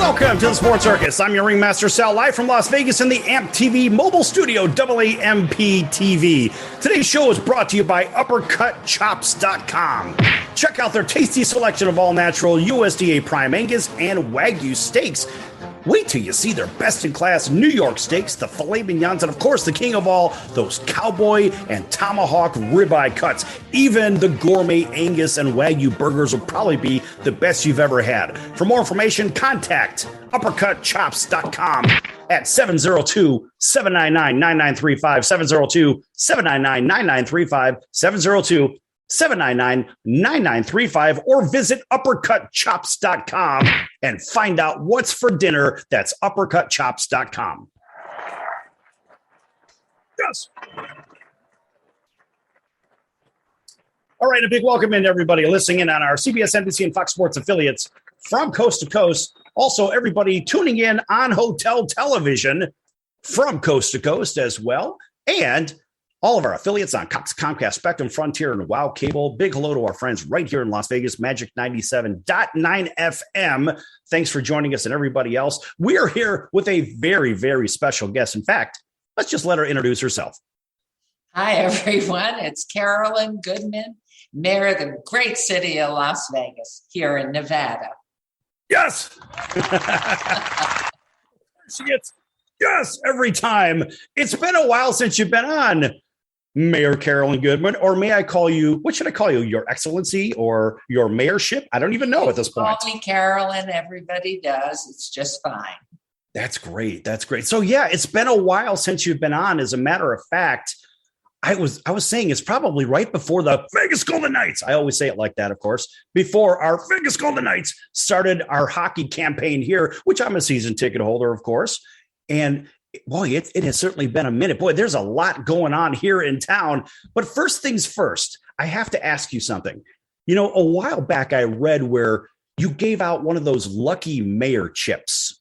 Welcome to the Sports Circus. I'm your Ringmaster Sal, live from Las Vegas in the AMP TV mobile studio, AAMP TV. Today's show is brought to you by UppercutChops.com. Check out their tasty selection of all-natural USDA Prime Angus and Wagyu steaks. Wait till you see their best-in-class New York steaks, the filet mignons, and of course, the king of all, those cowboy and tomahawk ribeye cuts. Even the gourmet Angus and Wagyu burgers will probably be the best you've ever had. For more information, contact UppercutChops.com at 702-799-9935, 702-799-9935, 702-799-9935, or visit uppercutchops.com and find out what's for dinner. That's uppercutchops.com. Yes. All right, a big welcome in to everybody listening in on our CBS, NBC, and Fox Sports affiliates from coast to coast. Also, everybody tuning in on hotel television from coast to coast as well. And all of our affiliates on Cox, Comcast, Spectrum, Frontier, and WOW Cable. Big hello to our friends right here in Las Vegas, Magic 97.9 FM. Thanks for joining us and everybody else. We are here with a very, very special guest. In fact, let's just let her introduce herself. Hi, everyone. It's Carolyn Goodman, mayor of the great city of Las Vegas here in Nevada. Yes! She gets yes every time. It's been a while since you've been on, Mayor Carolyn Goodman, or may I call you, what should I call you? Your Excellency or your mayorship? I don't even know at this point. Call me Carolyn. Everybody does. It's just fine. That's great. That's great. So yeah, it's been a while since you've been on. As a matter of fact, I was saying it's probably right before the Vegas Golden Knights. I always say it like that, of course, before our Vegas Golden Knights started our hockey campaign here, which I'm a season ticket holder, of course. And boy, it has certainly been a minute. Boy, there's a lot going on here in town. But first things first, I have to ask you something. You know, a while back, I read where you gave out one of those lucky mayor chips,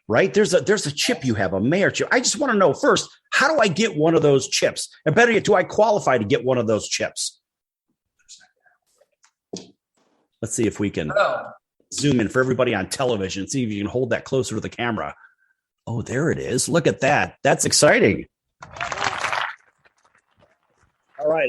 right? There's a chip you have, a mayor chip. I just want to know first, how do I get one of those chips? And better yet, do I qualify to get one of those chips? Let's see if we can zoom in for everybody on television. See if you can hold that closer to the camera. Oh, there it is. Look at that. That's exciting. All right.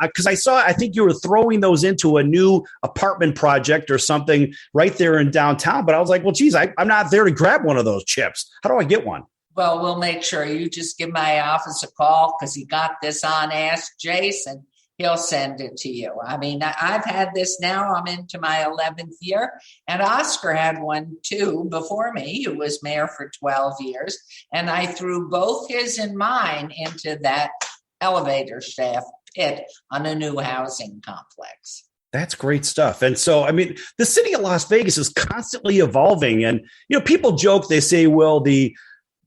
Because I think you were throwing those into a new apartment project or something right there in downtown. But I was like, well, geez, I'm not there to grab one of those chips. How do I get one? Well, we'll make sure you just give my office a call because he got this on Ask Jason. He'll send it to you. I mean, I've had this now. I'm into my 11th year. And Oscar had one, too, before me, who was mayor for 12 years. And I threw both his and mine into that elevator shaft pit on a new housing complex. That's great stuff. And so, I mean, the city of Las Vegas is constantly evolving. And, you know, people joke, they say, well, the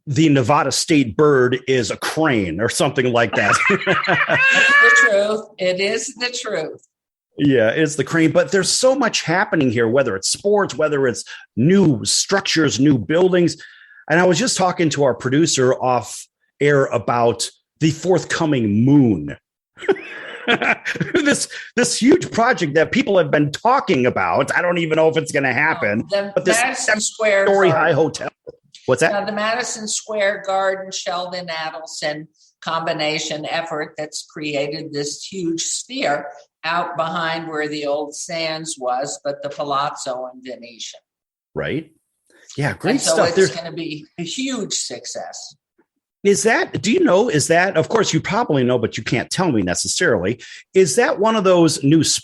Nevada state bird is a crane or something like that. It's the truth. It is the truth. Yeah, it's the crane. But there's so much happening here, whether it's sports, whether it's new structures, new buildings. And I was just talking to our producer off air about the forthcoming moon. This huge project that people have been talking about. I don't even know if it's going to happen. But this story high hotel. What's that? The Madison Square Garden, Sheldon Adelson combination effort that's created this huge sphere out behind where the old Sands was, but the Palazzo and Venetian. Right. Yeah, great and so stuff. It's going to be a huge success. Is that, of course you probably know, but you can't tell me necessarily. Is that one of those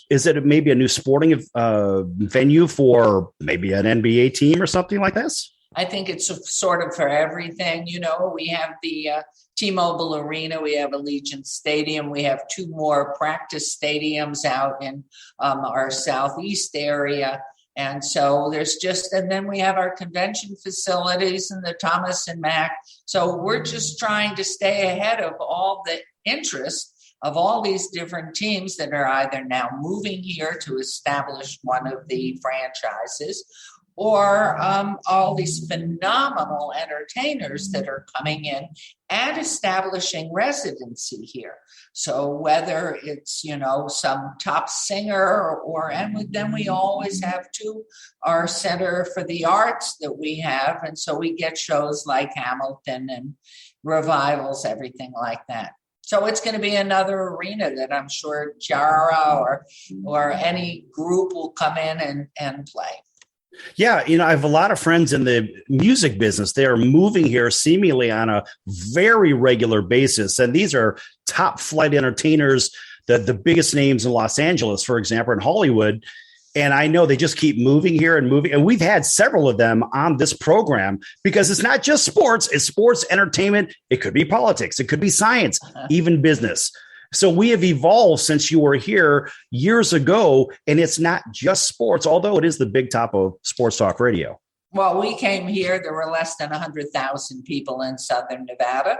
is it maybe a new sporting venue for maybe an NBA team or something like this? I think it's sort of for everything. You know, we have the T-Mobile Arena, we have Allegiant Stadium, we have two more practice stadiums out in our southeast area. And so and then we have our convention facilities and the Thomas and Mack. So we're just trying to stay ahead of all the interest of all these different teams that are either now moving here to establish one of the franchises or all these phenomenal entertainers that are coming in and establishing residency here. So whether it's, some top singer then we always have our Center for the Arts that we have. And so we get shows like Hamilton and revivals, everything like that. So it's going to be another arena that I'm sure Jara or any group will come in and play. Yeah, I have a lot of friends in the music business. They are moving here seemingly on a very regular basis. And these are top flight entertainers, the biggest names in Los Angeles, for example, in Hollywood. And I know they just keep moving here and moving. And we've had several of them on this program because it's not just sports, it's sports, entertainment. It could be politics. It could be science, even business. So we have evolved since you were here years ago, and it's not just sports, although it is the big top of sports talk radio. Well, we came here, there were less than 100,000 people in Southern Nevada,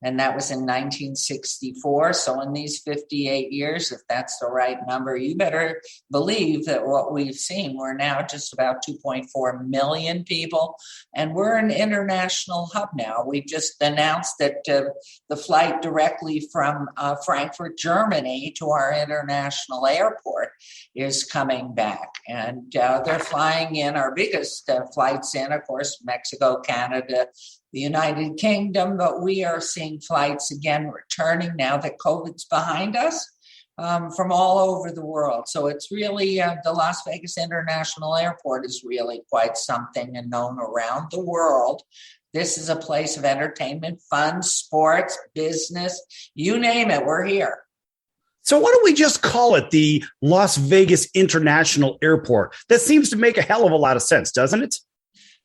and that was in 1964. So in these 58 years, if that's the right number, you better believe that what we've seen, we're now just about 2.4 million people, and we're an international hub now. We just announced that the flight directly from Frankfurt, Germany to our international airport is coming back, and they're flying in our biggest flights in, of course, Mexico, Canada, the United Kingdom, but we are seeing flights again returning now that COVID's behind us from all over the world. So it's really the Las Vegas International Airport is really quite something and known around the world. This is a place of entertainment, fun, sports, business, you name it, we're here. So why don't we just call it the Las Vegas International Airport? That seems to make a hell of a lot of sense, doesn't it?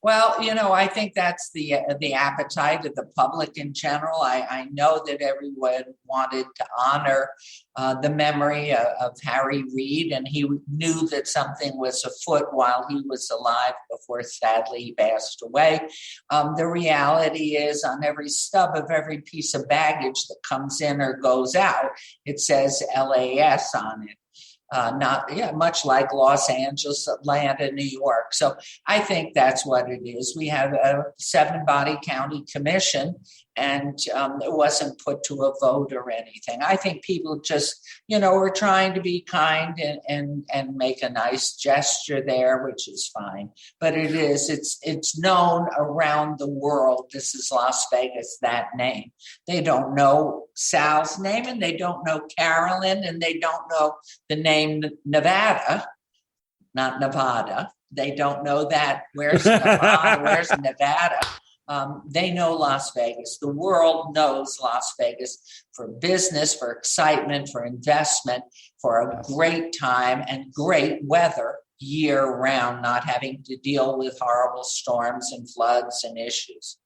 Well, I think that's the appetite of the public in general. I know that everyone wanted to honor the memory of Harry Reid, and he knew that something was afoot while he was alive before sadly he passed away. The reality is on every stub of every piece of baggage that comes in or goes out, it says LAS on it. Much like Los Angeles, Atlanta, New York. So I think that's what it is. We have a 7-body county commission, and it wasn't put to a vote or anything. I think people just, were trying to be kind and make a nice gesture there, which is fine. But it's known around the world. This is Las Vegas, that name. They don't know Sal's name, and they don't know Carolyn, and they don't know the name Nevada, not Nevada. They don't know that. Where's Nevada? Where's Nevada? They know Las Vegas. The world knows Las Vegas for business, for excitement, for investment, for a great time and great weather year round, not having to deal with horrible storms and floods and issues.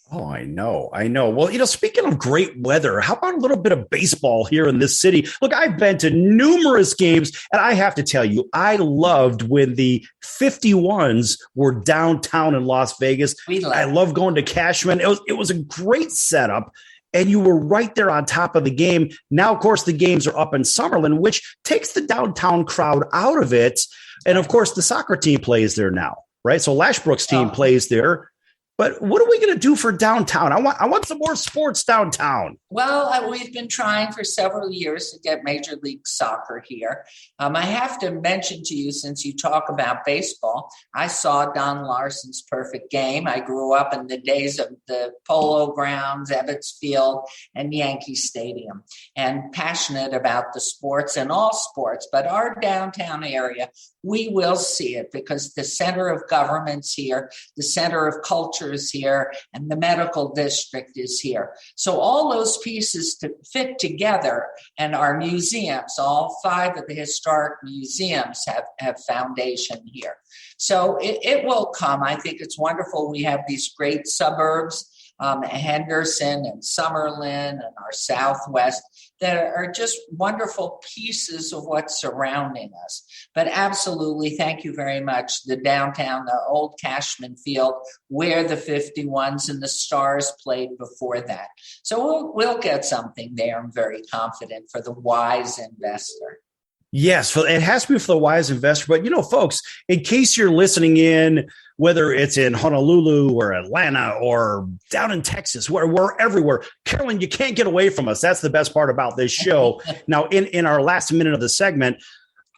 Oh, I know. Well, speaking of great weather, how about a little bit of baseball here in this city? Look, I've been to numerous games, and I have to tell you, I loved when the 51s were downtown in Las Vegas. I love going to Cashman. It was a great setup, and you were right there on top of the game. Now, of course, the games are up in Summerlin, which takes the downtown crowd out of it. And, of course, the soccer team plays there now, right? So Lashbrook's team plays there. But what are we going to do for downtown? I want some more sports downtown. Well, we've been trying for several years to get Major League Soccer here. I have to mention to you, since you talk about baseball, I saw Don Larson's perfect game. I grew up in the days of the Polo Grounds, Ebbets Field, and Yankee Stadium, and passionate about the sports and all sports. But our downtown area, we will see it because the center of government's here, the center of culture is here, and the medical district is here. So all those pieces to fit together, and our museums, all 5 of the historic museums have foundation here. So it will come. I think it's wonderful. We have these great suburbs, Henderson and Summerlin and our Southwest, that are just wonderful pieces of what's surrounding us. But absolutely, thank you very much. The downtown, the old Cashman Field, where the 51s and the Stars played before that. So we'll get something there, I'm very confident, for the wise investor. Yes, it has to be for the wise investor. But, folks, in case you're listening in, whether it's in Honolulu or Atlanta or down in Texas, where we're everywhere, Carolyn, you can't get away from us. That's the best part about this show. Now, in our last minute of the segment,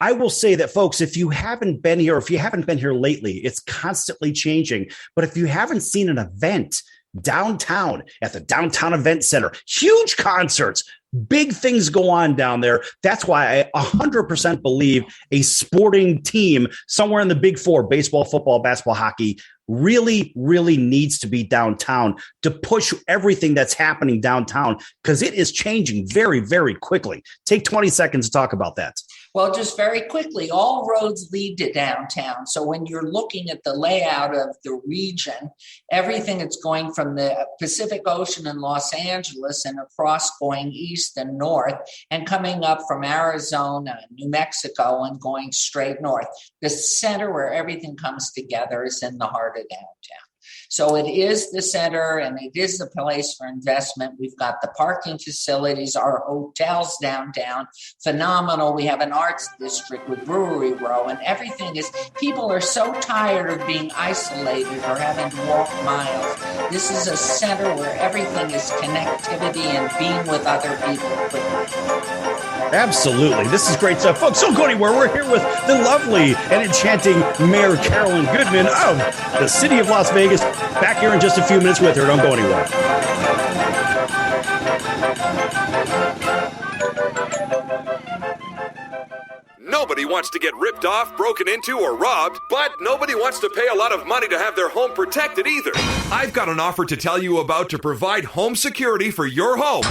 I will say that, folks, if you haven't been here, lately, it's constantly changing. But if you haven't seen an event downtown at the Downtown Event Center, huge concerts, big things go on down there. That's why I 100% believe a sporting team somewhere in the Big Four, baseball, football, basketball, hockey, really, really needs to be downtown to push everything that's happening downtown, because it is changing very, very quickly. Take 20 seconds to talk about that. Well, just very quickly, all roads lead to downtown. So when you're looking at the layout of the region, everything that's going from the Pacific Ocean in Los Angeles and across going east and north and coming up from Arizona, New Mexico, and going straight north. The center where everything comes together is in the heart of downtown. So it is the center and it is the place for investment. We've got the parking facilities, our hotels downtown, phenomenal. We have an arts district with Brewery Row, and everything is, people are so tired of being isolated or having to walk miles. This is a center where everything is connectivity and being with other people. Absolutely. This is great stuff. Folks, don't go anywhere. We're here with the lovely and enchanting Mayor Carolyn Goodman of the city of Las Vegas. Back here in just a few minutes with her. Don't go anywhere. Nobody wants to get ripped off, broken into, or robbed, but nobody wants to pay a lot of money to have their home protected either. I've got an offer to tell you about to provide home security for your home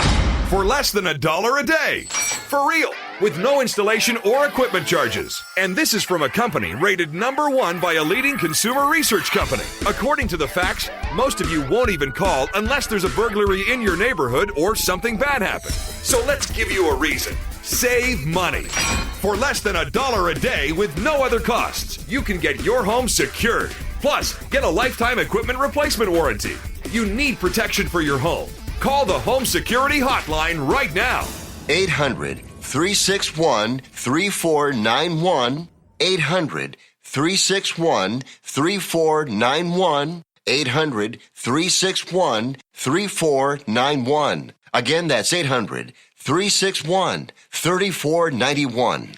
for less than $1 a day. For real, with no installation or equipment charges. And this is from a company rated #1 by a leading consumer research company. According to the facts, most of you won't even call unless there's a burglary in your neighborhood or something bad happened. So let's give you a reason. Save money. For less than $1 a day with no other costs, you can get your home secured. Plus, get a lifetime equipment replacement warranty. You need protection for your home. Call the Home Security Hotline right now. 800-361-3491. 800-361-3491. 800-361-3491. Again, that's 800-361-3491.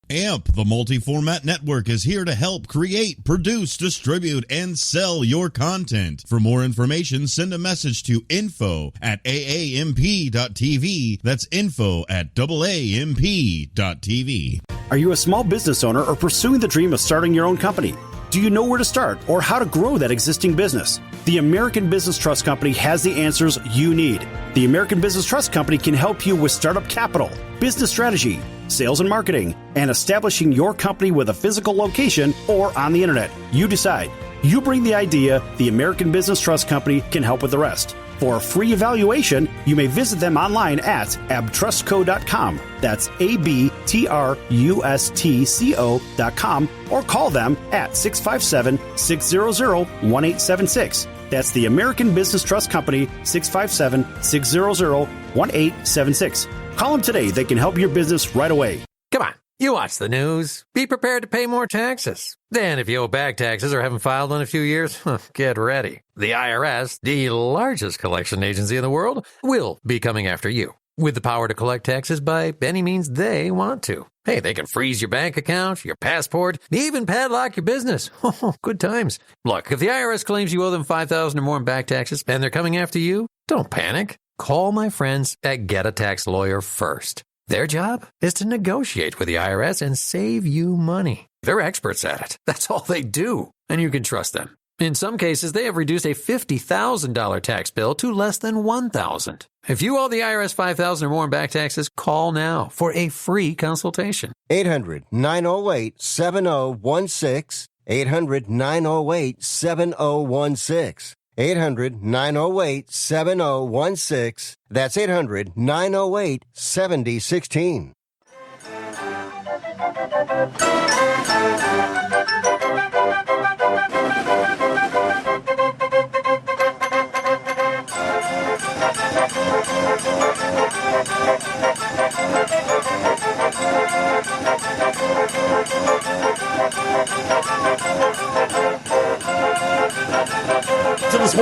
AMP, the multi-format network, is here to help create, produce, distribute, and sell your content. For more information, send a message to info@aamp.tv. That's info@aamp.tv. Are you a small business owner or pursuing the dream of starting your own company? Do you know where to start or how to grow that existing business? The American Business Trust Company has the answers you need. The American Business Trust Company can help you with startup capital, business strategy, sales and marketing, and establishing your company with a physical location or on the internet. You decide. You bring the idea. The American Business Trust Company can help with the rest. For a free evaluation, you may visit them online at abtrustco.com. That's ABTRUSTCO.com, or call them at 657-600-1876. That's the American Business Trust Company, 657-600-1876. Call them today. They can help your business right away. Come on, you watch the news. Be prepared to pay more taxes. Then if you owe back taxes or haven't filed in a few years, get ready. The IRS, the largest collection agency in the world, will be coming after you with the power to collect taxes by any means they want to. Hey, they can freeze your bank account, your passport, even padlock your business. Good times. Look, if the IRS claims you owe them $5,000 or more in back taxes and they're coming after you, don't panic. Call my friends at Get a Tax Lawyer first. Their job is to negotiate with the IRS and save you money. They're experts at it. That's all they do, and you can trust them. In some cases, they have reduced a $50,000 tax bill to less than $1,000. If you owe the IRS $5,000 or more in back taxes, call now for a free consultation. 800-908-7016. 800-908-7016. 800-908-7016. That's 800-908-7016.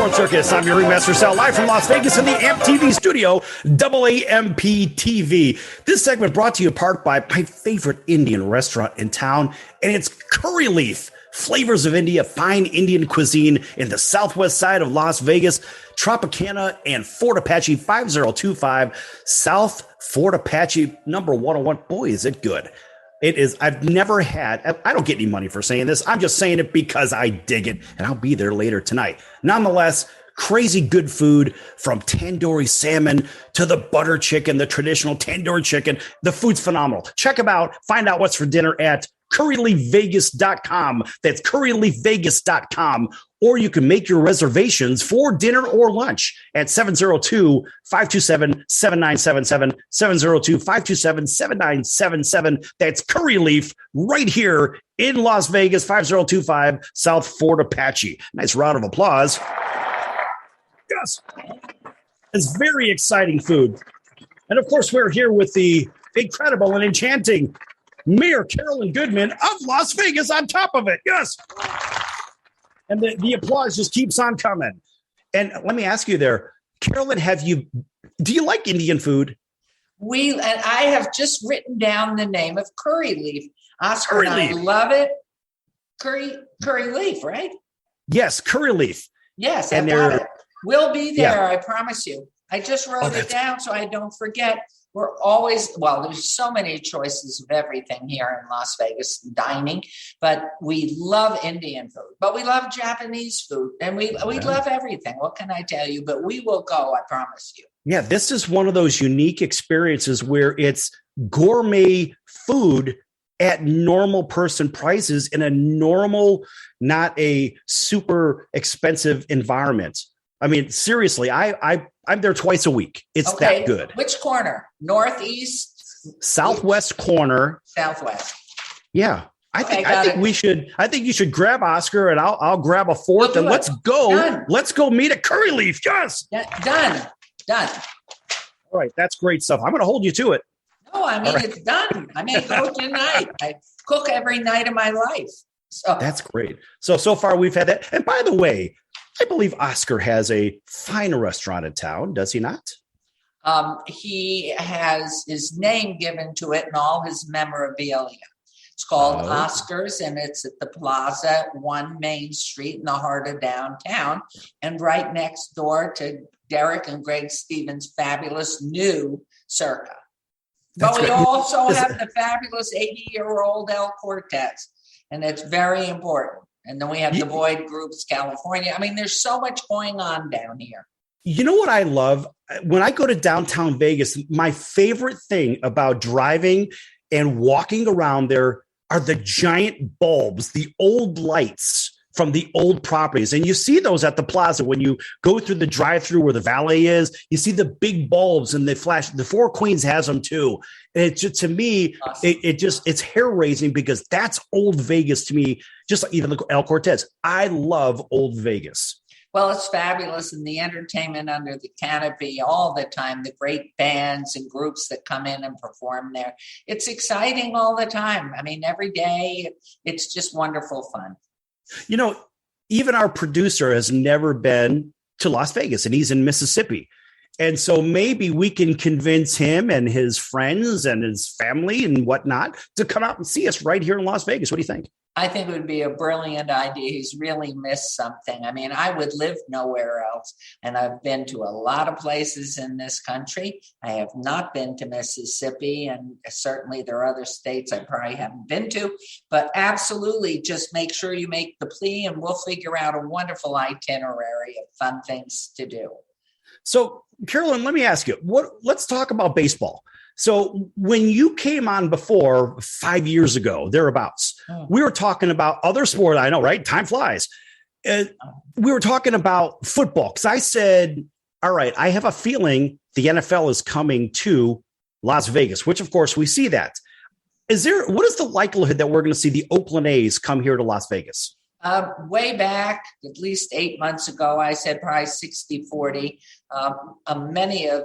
Sports Circus. I'm your Ringmaster Sal, live from Las Vegas in the AMP TV studio, AAMP TV. This segment brought to you in part by my favorite Indian restaurant in town, and it's Curry Leaf. Flavors of India, fine Indian cuisine in the southwest side of Las Vegas, Tropicana and Fort Apache, 5025 South Fort Apache, number 101. Boy, is it good. It is. I've never had, I don't get any money for saying this. I'm just saying it because I dig it, and I'll be there later tonight. Nonetheless, crazy good food, from tandoori salmon to the butter chicken, the traditional tandoori chicken. The food's phenomenal. Check them out. Find out what's for dinner at curryleafvegas.com. That's curryleafvegas.com. Or you can make your reservations for dinner or lunch at 702-527-7977, 702-527-7977. That's Curry Leaf right here in Las Vegas, 5025 South Fort Apache. Nice round of applause. Yes. It's very exciting food. And of course, we're here with the incredible and enchanting Mayor Carolyn Goodman of Las Vegas on top of it. Yes. And the applause just keeps on coming. And let me ask you there, Carolyn, do you like Indian food? And I have just written down the name of Curry Leaf. Oscar Curry and I Leaf. love it. Curry Leaf, right? Yes, Curry Leaf. Yes, And I got it. We'll be there, Yeah. I promise you. I just wrote it down so I don't forget. We're always, there's so many choices of everything here in Las Vegas dining, but we love Indian food, but we love Japanese food, and we love everything. What can I tell you? But we will go, I promise you. Yeah, this is one of those unique experiences where it's gourmet food at normal person prices in a normal, not a super expensive environment. I mean, seriously, I'm there twice a week. It's that good. Which corner? Northeast? Southwest corner. Southwest. Yeah. I think you should grab Oscar, and I'll grab a fourth, and let's go. Done. Let's go meet at Curry Leaf. Yes. Done. All right. That's great stuff. I'm going to hold you to it. No, I mean, It's done. I may go tonight. I cook every night of my life. So That's great. So far we've had that. And by the way, I believe Oscar has a fine restaurant in town, does he not? he has his name given to it and all his memorabilia. It's called Oscars, and it's at the Plaza, 1 Main Street in the heart of downtown, and right next door to Derek and Greg Stevens' fabulous new Circa. But we also have the fabulous 80-year-old El Cortez, and it's very important. And then we have the Boyd Group's California. I mean, there's so much going on down here. You know what I love? When I go to downtown Vegas, my favorite thing about driving and walking around there are the giant bulbs, the old lights from the old properties. And you see those at the plaza when you go through the drive-through where the valet is. You see the big bulbs and they flash. The Four Queens has them too. And it's just, to me, awesome. It's hair-raising because that's old Vegas to me, just like even El Cortez. I love old Vegas. Well, it's fabulous, and the entertainment under the canopy all the time, the great bands and groups that come in and perform there. It's exciting all the time. I mean, every day, it's just wonderful fun. You know, even our producer has never been to Las Vegas, and he's in Mississippi. And so maybe we can convince him and his friends and his family and whatnot to come out and see us right here in Las Vegas. What do you think? I think it would be a brilliant idea. He's really missed something. I mean, I would live nowhere else. And I've been to a lot of places in this country. I have not been to Mississippi. And certainly there are other states I probably haven't been to. But absolutely, just make sure you make the plea and we'll figure out a wonderful itinerary of fun things to do. So, Carolyn, let me ask you, let's talk about baseball. So when you came on before 5 years ago, thereabouts, we were talking about other sport. I know, right? Time flies. We were talking about football because I said, all right, I have a feeling the NFL is coming to Las Vegas, which of course we see that. What is the likelihood that we're going to see the Oakland A's come here to Las Vegas? Way back, at least 8 months ago, I said probably 60-40. Many of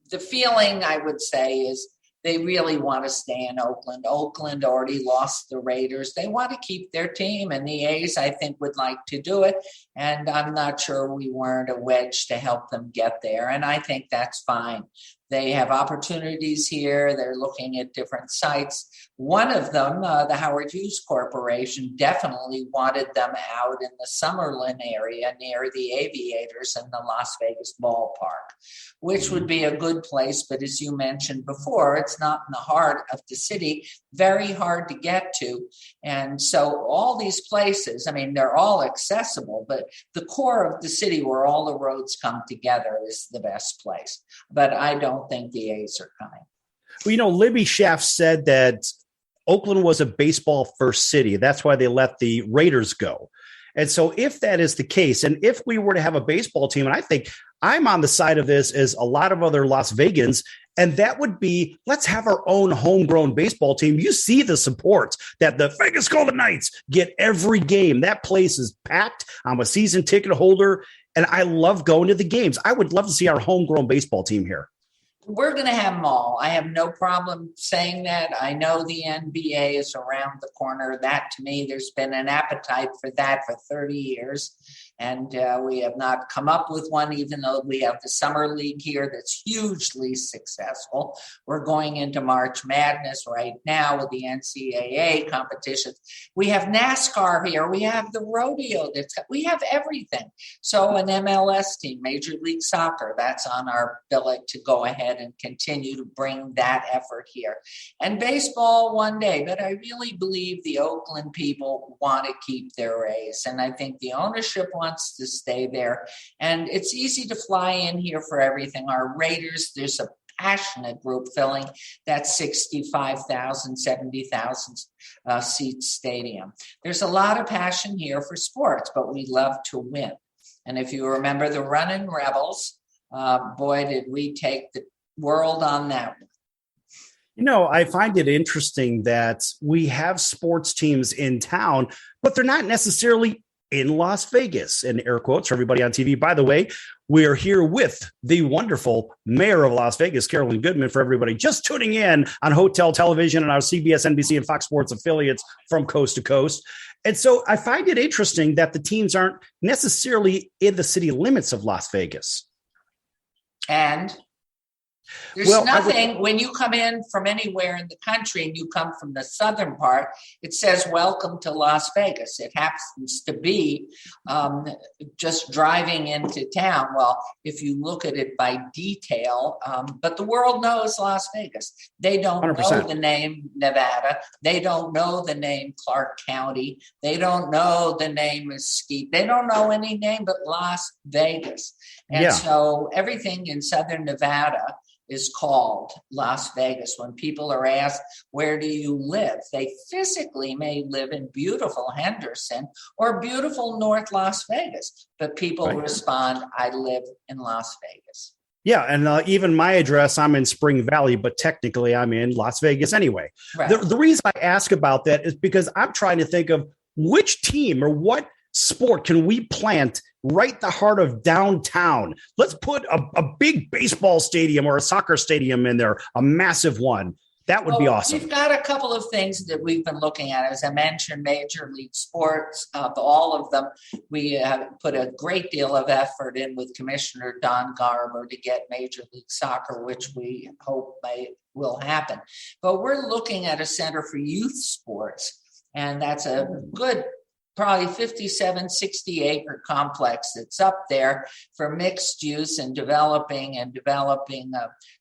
the feeling I would say is they really want to stay in Oakland. Oakland already lost the Raiders. They want to keep their team, and the A's, I think, would like to do it. And I'm not sure we weren't a wedge to help them get there. And I think that's fine. They have opportunities here. They're looking at different sites. One of them, the Howard Hughes Corporation, definitely wanted them out in the Summerlin area near the Aviators and the Las Vegas ballpark, which would be a good place. But as you mentioned before, it's not in the heart of the city, very hard to get to. And so all these places, I mean, they're all accessible, but the core of the city where all the roads come together is the best place. But I don't think the A's are coming. Well, Libby Schaff said that Oakland was a baseball first city. That's why they let the Raiders go. And so if that is the case, and if we were to have a baseball team, and I think I'm on the side of this as a lot of other Las Vegans, and that would be, let's have our own homegrown baseball team. You see the support that the Vegas Golden Knights get every game. That place is packed. I'm a season ticket holder, and I love going to the games. I would love to see our homegrown baseball team here. We're going to have them all. I have no problem saying that. I know the NBA is around the corner. That, to me, there's been an appetite for that for 30 years. And we have not come up with one, even though we have the Summer League here that's hugely successful. We're going into March Madness right now with the NCAA competitions. We have NASCAR here. We have the rodeo. We have everything. So an MLS team, Major League Soccer, that's on our billet to go ahead and continue to bring that effort here. And baseball one day, but I really believe the Oakland people want to keep their A's. And I think the ownership wants to stay there. And it's easy to fly in here for everything. Our Raiders, there's a passionate group filling that 65,000, 70,000 seat stadium. There's a lot of passion here for sports, but we love to win. And if you remember the Runnin' Rebels, boy, did we take the world on that one. I find it interesting that we have sports teams in town, but they're not necessarily in Las Vegas, in air quotes for everybody on TV. By the way, we are here with the wonderful mayor of Las Vegas, Carolyn Goodman, for everybody just tuning in on hotel television and our CBS, NBC, and Fox Sports affiliates from coast to coast. And so I find it interesting that the teams aren't necessarily in the city limits of Las Vegas. And there's nothing, when you come in from anywhere in the country and you come from the southern part, it says, welcome to Las Vegas. It happens to be just driving into town. Well, if you look at it by detail, but the world knows Las Vegas. They don't 100%. know the name Nevada. They don't know the name Clark County. They don't know the name Mesquite. They don't know any name but Las Vegas. And so everything in southern Nevada is called Las Vegas. When people are asked, where do you live? They physically may live in beautiful Henderson or beautiful North Las Vegas, but people respond, I live in Las Vegas. Yeah, and even my address, I'm in Spring Valley, but technically I'm in Las Vegas anyway. Right. The reason I ask about that is because I'm trying to think of which team or what sport can we plant right in the heart of downtown. Let's put a big baseball stadium or a soccer stadium in there, a massive one. That would be awesome. We've got a couple of things that we've been looking at. As I mentioned, Major League Sports, all of them. We have put a great deal of effort in with Commissioner Don Garber to get Major League Soccer, which we hope will happen. But we're looking at a center for youth sports, and that's a good probably 57, 60 acre complex that's up there for mixed use and developing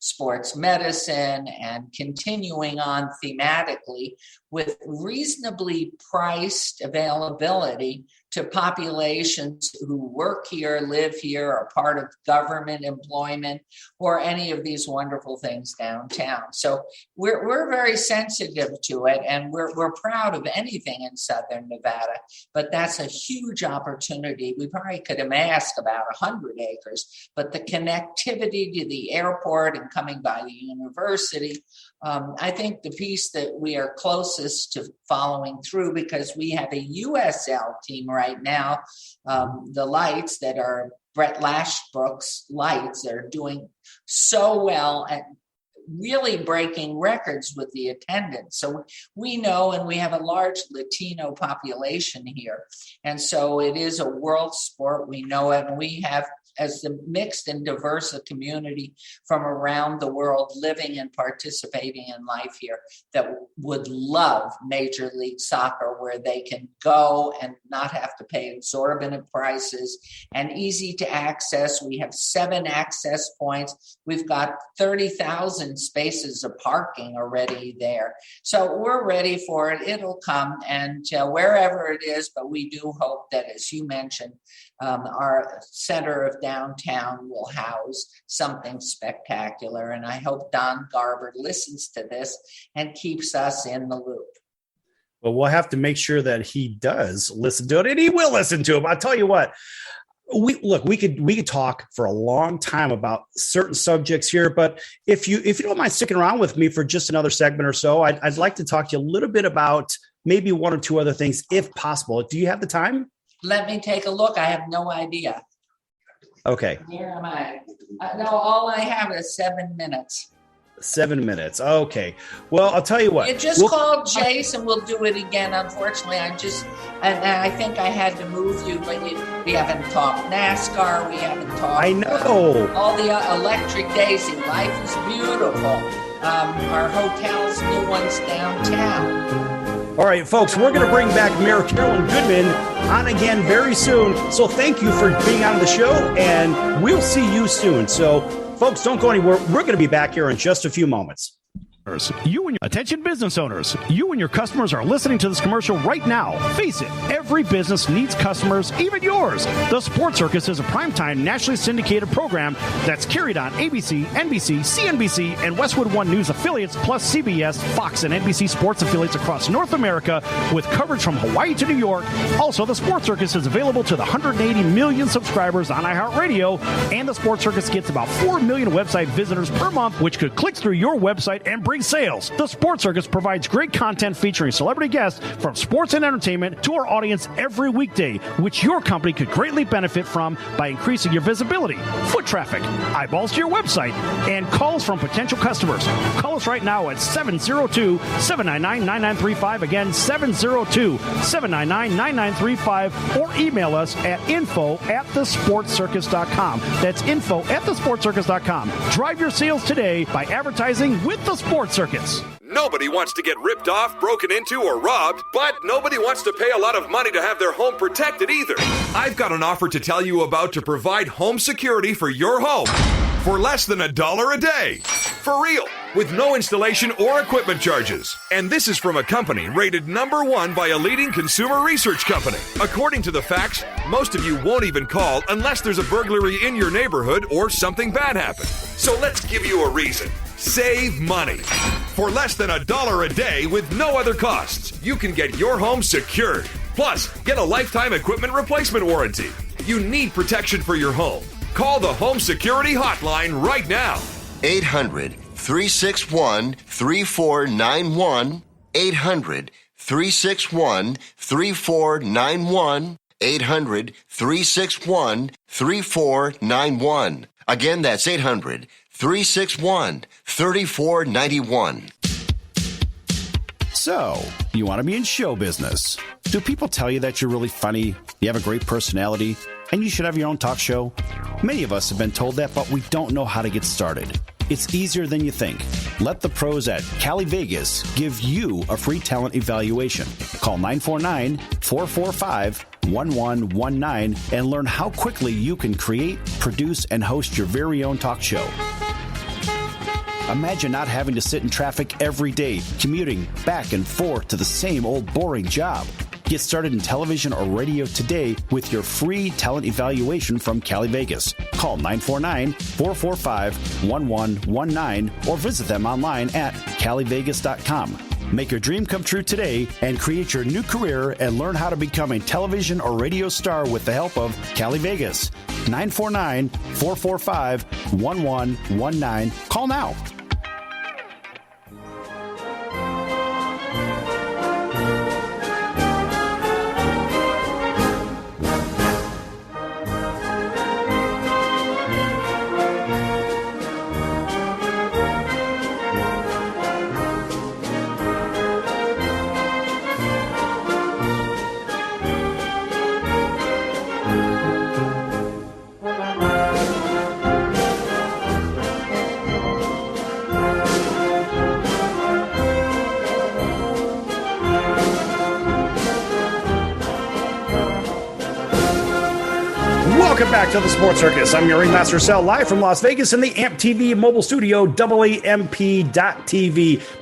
sports medicine and continuing on thematically with reasonably priced availability to populations who work here, live here, are part of government employment, or any of these wonderful things downtown. So we're very sensitive to it, and we're proud of anything in Southern Nevada, but that's a huge opportunity. We probably could amass about 100 acres, but the connectivity to the airport and coming by the university, I think the piece that we are closest to following through, because we have a USL team right now, the Lights that are Brett Lashbrook's Lights, are doing so well. And really breaking records with the attendance. So we know, and we have a large Latino population here. And so it is a world sport. We know it. And we have, as the mixed and diverse a community from around the world living and participating in life here, that would love Major League Soccer, where they can go and not have to pay exorbitant prices and easy to access. We have 7 access points. We've got 30,000 spaces of parking already there. So we're ready for it. It'll come, and wherever it is, but we do hope that, as you mentioned, our center of downtown will house something spectacular. And I hope Don Garber listens to this and keeps us in the loop. Well, we'll have to make sure that he does listen to it, and he will listen to it. I'll tell you what, we could talk for a long time about certain subjects here, but if you don't mind sticking around with me for just another segment or so, I'd like to talk to you a little bit about maybe 1 or 2 other things, if possible. Do you have the time? Let me take a look. I have no idea. Okay. Where am I? No, all I have is 7 minutes. 7 minutes. Okay. Well, I'll tell you what. You just called Jace, and we'll do it again. Unfortunately, and I think I had to move you, but we haven't talked NASCAR. We haven't talked. I know. All the Electric Daisy. Life is beautiful. Our hotels, new ones downtown. All right, folks, we're going to bring back Mayor Carolyn Goodman on again very soon. So thank you for being on the show, and we'll see you soon. So, folks, don't go anywhere. We're going to be back here in just a few moments. You and your attention business owners, you and your customers are listening to this commercial right now. Face it, every business needs customers, even yours. The Sports Circus is a primetime nationally syndicated program that's carried on ABC, NBC, CNBC, and Westwood One News affiliates, plus CBS, Fox, and NBC sports affiliates across North America, with coverage from Hawaii to New York. Also, the Sports Circus is available to the 180 million subscribers on iHeartRadio, and the Sports Circus gets about 4 million website visitors per month, which could click through your website and bring sales. The Sports Circus provides great content featuring celebrity guests from sports and entertainment to our audience every weekday, which your company could greatly benefit from by increasing your visibility, foot traffic, eyeballs to your website, and calls from potential customers. Call us right now at 702-799-9935. Again, 702-799-9935, or email us at info@thesportscircus.com. That's info@thesportscircus.com. Drive your sales today by advertising with the Sports Circus. Nobody wants to get ripped off, broken into, or robbed, but nobody wants to pay a lot of money to have their home protected either. I've got an offer to tell you about to provide home security for your home for less than $1 a day. For real, with no installation or equipment charges. And this is from a company rated #1 by a leading consumer research company. According to the facts, most of you won't even call unless there's a burglary in your neighborhood or something bad happened. So let's give you a reason. Save money. For less than $1 a day with no other costs, you can get your home secured. Plus, get a lifetime equipment replacement warranty. You need protection for your home. Call the Home Security Hotline right now. 800-361-3491. 800-361-3491. 800-361-3491. Again, that's 800-361-3491. So, you want to be in show business. Do people tell you that you're really funny, you have a great personality, and you should have your own talk show? Many of us have been told that, but we don't know how to get started. It's easier than you think. Let the pros at Cali Vegas give you a free talent evaluation. Call 949-445-1119 and learn how quickly you can create, produce, and host your very own talk show. Imagine not having to sit in traffic every day, commuting back and forth to the same old boring job. Get started in television or radio today with your free talent evaluation from Cali Vegas. Call 949-445-1119 or visit them online at calivegas.com. Make your dream come true today and create your new career and learn how to become a television or radio star with the help of Cali Vegas. 949-445-1119. Call now. Welcome back to the Sports Circus. I'm your Ringmaster Sal, live from Las Vegas in the AMP TV mobile studio, AAMP.TV.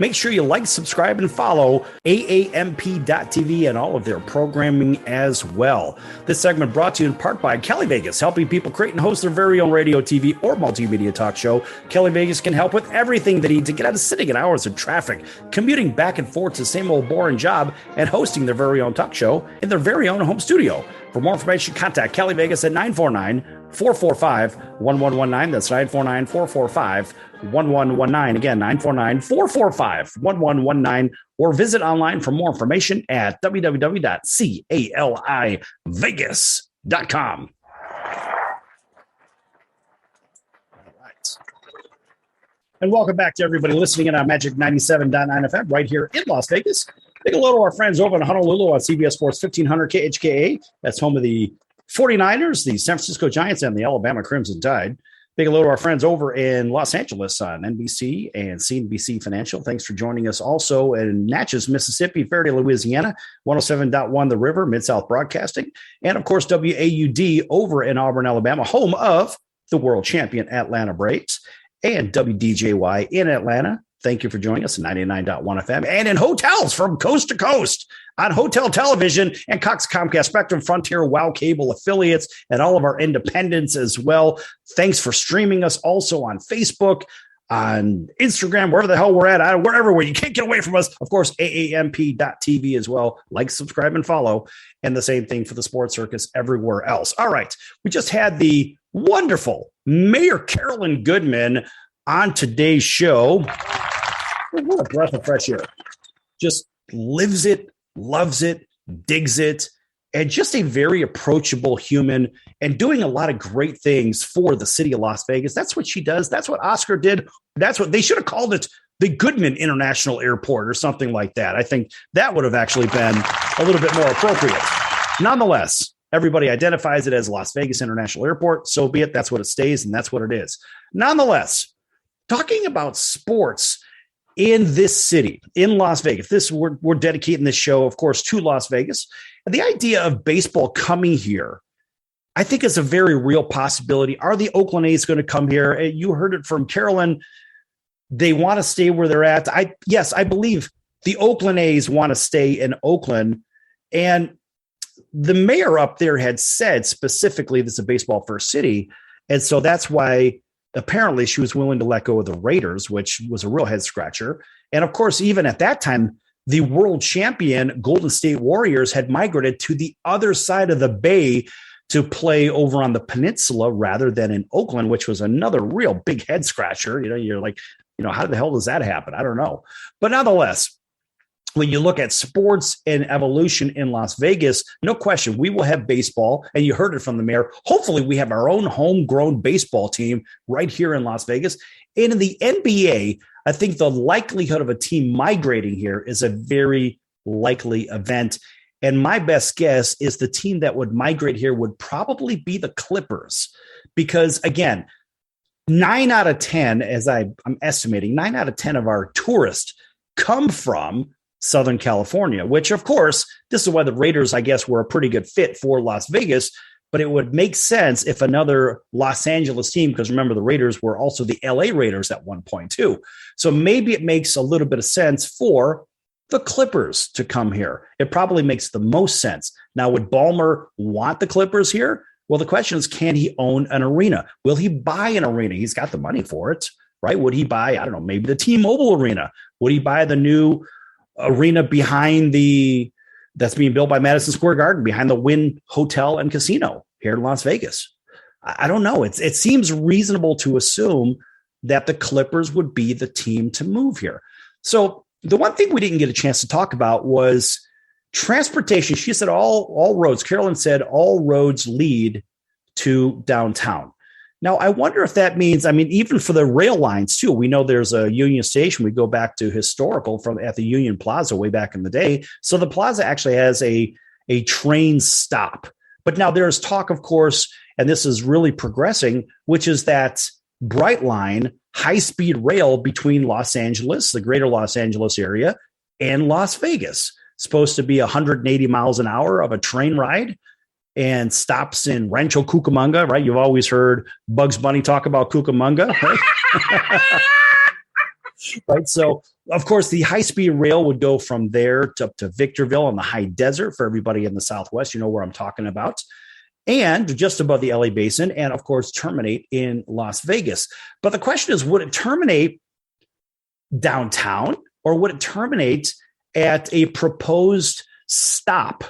Make sure you like, subscribe, and follow AAMP.TV and all of their programming as well. This segment brought to you in part by Kelly Vegas, helping people create and host their very own radio, TV, or multimedia talk show. Kelly Vegas can help with everything they need to get out of sitting in hours of traffic, commuting back and forth to the same old boring job, and hosting their very own talk show in their very own home studio. For more information, contact Kelly Vegas at 949-445-1119. That's 949-445-1119. Again, 949-445-1119. Or visit online for more information at www.calivegas.com. All right. And welcome back to everybody listening in on Magic 97.9 FM right here in Las Vegas. Big hello to our friends over in Honolulu on CBS Sports 1500 KHKA. That's home of the 49ers, the San Francisco Giants, and the Alabama Crimson Tide. Big hello to our friends over in Los Angeles on NBC and CNBC Financial. Thanks for joining us also in Natchez, Mississippi, Faraday, Louisiana, 107.1 The River, Mid-South Broadcasting, and, of course, WAUD over in Auburn, Alabama, home of the world champion Atlanta Braves, and WDJY in Atlanta. Thank you for joining us at 99.1 FM and in hotels from coast to coast on Hotel Television and Cox Comcast Spectrum, Frontier, WOW Cable affiliates, and all of our independents as well. Thanks for streaming us also on Facebook, on Instagram, wherever the hell we're at, wherever where you can't get away from us. Of course, AAMP.TV as well. Like, subscribe, and follow. And the same thing for the Sports Circus everywhere else. All right. We just had the wonderful Mayor Carolyn Goodman on today's show. What a breath of fresh air. Just lives it, loves it, digs it, and just a very approachable human and doing a lot of great things for the city of Las Vegas. That's what she does. That's what Oscar did. That's what they should have called it, the Goodman International Airport or something like that. I think that would have actually been a little bit more appropriate. Nonetheless, everybody identifies it as Las Vegas International Airport. So be it. That's what it stays, and that's what it is. Nonetheless, talking about sports in this city, in Las Vegas, we're dedicating this show, of course, to Las Vegas. And the idea of baseball coming here, I think, is a very real possibility. Are the Oakland A's going to come here? You heard it from Carolyn. They want to stay where they're at. Yes, I believe the Oakland A's want to stay in Oakland. And the mayor up there had said specifically this is a baseball first city. And so that's why apparently she was willing to let go of the Raiders, which was a real head scratcher. And of course, even at that time, the world champion Golden State Warriors had migrated to the other side of the bay to play over on the peninsula rather than in Oakland, which was another real big head scratcher. You're like, how the hell does that happen? I don't know. But nonetheless, when you look at sports and evolution in Las Vegas, no question, we will have baseball. And you heard it from the mayor. Hopefully we have our own homegrown baseball team right here in Las Vegas. And in the NBA, I think the likelihood of a team migrating here is a very likely event. And my best guess is the team that would migrate here would probably be the Clippers. Because again, 9 out of 10, as I'm estimating, 9 out of 10 of our tourists come from Southern California, which, of course, this is why the Raiders, I guess, were a pretty good fit for Las Vegas. But it would make sense if another Los Angeles team, because remember, the Raiders were also the LA Raiders at one point, too. So maybe it makes a little bit of sense for the Clippers to come here. It probably makes the most sense. Now, would Ballmer want the Clippers here? Well, the question is, can he own an arena? Will he buy an arena? He's got the money for it, right? Would he buy, I don't know, maybe the T-Mobile arena? Would he buy the new arena behind that's being built by Madison Square Garden, behind the Wynn Hotel and Casino here in Las Vegas? I don't know. It seems reasonable to assume that the Clippers would be the team to move here. So the one thing we didn't get a chance to talk about was transportation. She said all roads, Carolyn said all roads lead to downtown. Now, I wonder if that means, even for the rail lines, too, we know there's a Union Station. We go back to historical at the Union Plaza way back in the day. So the plaza actually has a train stop. But now there's talk, of course, and this is really progressing, which is that Brightline high-speed rail between Los Angeles, the greater Los Angeles area, and Las Vegas. Supposed to be 180 miles an hour of a train ride. and stops in Rancho Cucamonga, right? You've always heard Bugs Bunny talk about Cucamonga, right? Right. So, of course, the high-speed rail would go from there up to Victorville on the high desert. For everybody in the Southwest, you know where I'm talking about. And just above the LA Basin, and, of course, terminate in Las Vegas. But the question is, would it terminate downtown, or would it terminate at a proposed stop,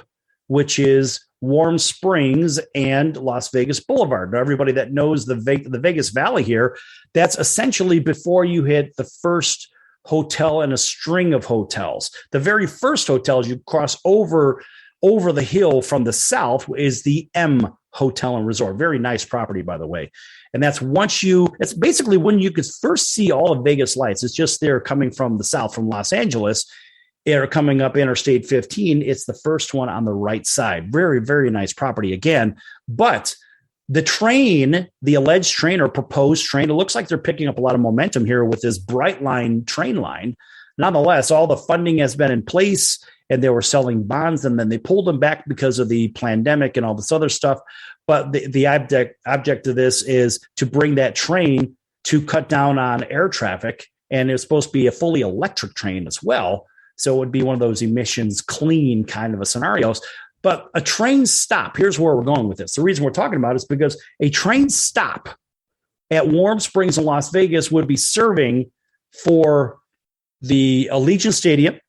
which is Warm Springs and Las Vegas Boulevard? Now, everybody that knows the Vegas Valley here, that's essentially before you hit the first hotel in a string of hotels. The very first hotels you cross over the hill from the south is the M Hotel and Resort. Very nice property, by the way. And that's it's basically when you could first see all of Vegas lights. It's just they're coming from the south, from Los Angeles. They're coming up Interstate 15. It's the first one on the right side. Very, very nice property again. But the train, the alleged train or proposed train, it looks like they're picking up a lot of momentum here with this Brightline train line. Nonetheless, all the funding has been in place, and they were selling bonds, and then they pulled them back because of the pandemic and all this other stuff. But the object of this is to bring that train to cut down on air traffic, and it's supposed to be a fully electric train as well. So it would be one of those emissions clean kind of a scenarios. But a train stop, here's where we're going with this. The reason we're talking about it is because a train stop at Warm Springs in Las Vegas would be serving for the Allegiant Stadium.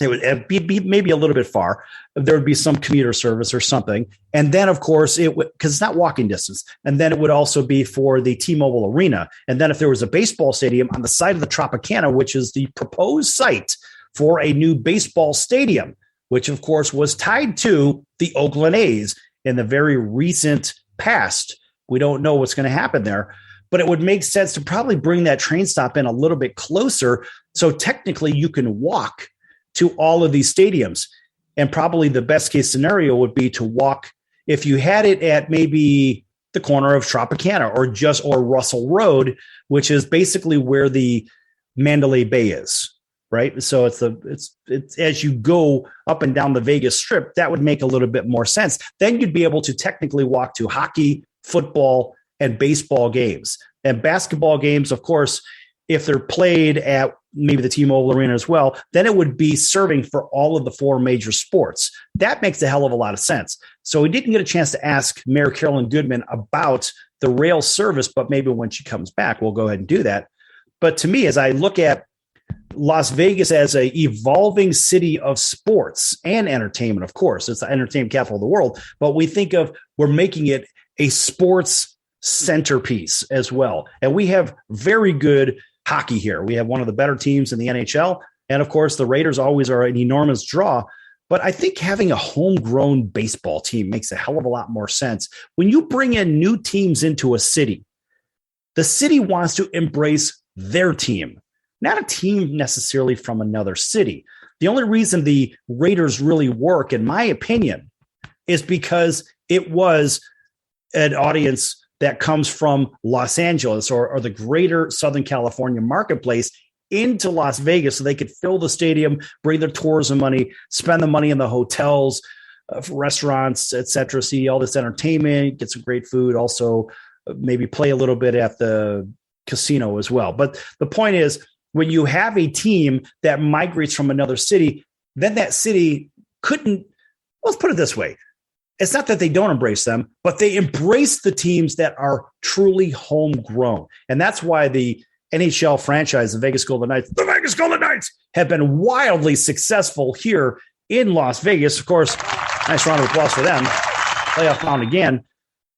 It would be maybe a little bit far. There would be some commuter service or something. And then, of course, it would, because it's not walking distance. And then it would also be for the T-Mobile Arena. And then if there was a baseball stadium on the side of the Tropicana, which is the proposed site for a new baseball stadium, which, of course, was tied to the Oakland A's in the very recent past. We don't know what's going to happen there. But it would make sense to probably bring that train stop in a little bit closer. So technically you can walk to all of these stadiums. And probably the best case scenario would be to walk, if you had it at maybe the corner of Tropicana or Russell Road, which is basically where the Mandalay Bay is, right? So it's as you go up and down the Vegas Strip, that would make a little bit more sense. Then you'd be able to technically walk to hockey, football, and baseball games. And basketball games, of course, if they're played at maybe the T-Mobile Arena as well, then it would be serving for all of the four major sports. That makes a hell of a lot of sense. So we didn't get a chance to ask Mayor Carolyn Goodman about the rail service, but maybe when she comes back, we'll go ahead and do that. But to me, as I look at Las Vegas as an evolving city of sports and entertainment, of course, it's the entertainment capital of the world, but we're making it a sports centerpiece as well. And we have very good hockey here. We have one of the better teams in the NHL. And of course, the Raiders always are an enormous draw. But I think having a homegrown baseball team makes a hell of a lot more sense. When you bring in new teams into a city, the city wants to embrace their team, not a team necessarily from another city. The only reason the Raiders really work, in my opinion, is because it was an audience that comes from Los Angeles or the greater Southern California marketplace into Las Vegas so they could fill the stadium, bring their tourism money, spend the money in the hotels, restaurants, etc., see all this entertainment, get some great food, also maybe play a little bit at the casino as well. But the point is, when you have a team that migrates from another city, then that city let's put it this way. It's not that they don't embrace them, but they embrace the teams that are truly homegrown. And that's why the NHL franchise, the Vegas Golden Knights, have been wildly successful here in Las Vegas. Of course, nice round of applause for them. Playoff bound again.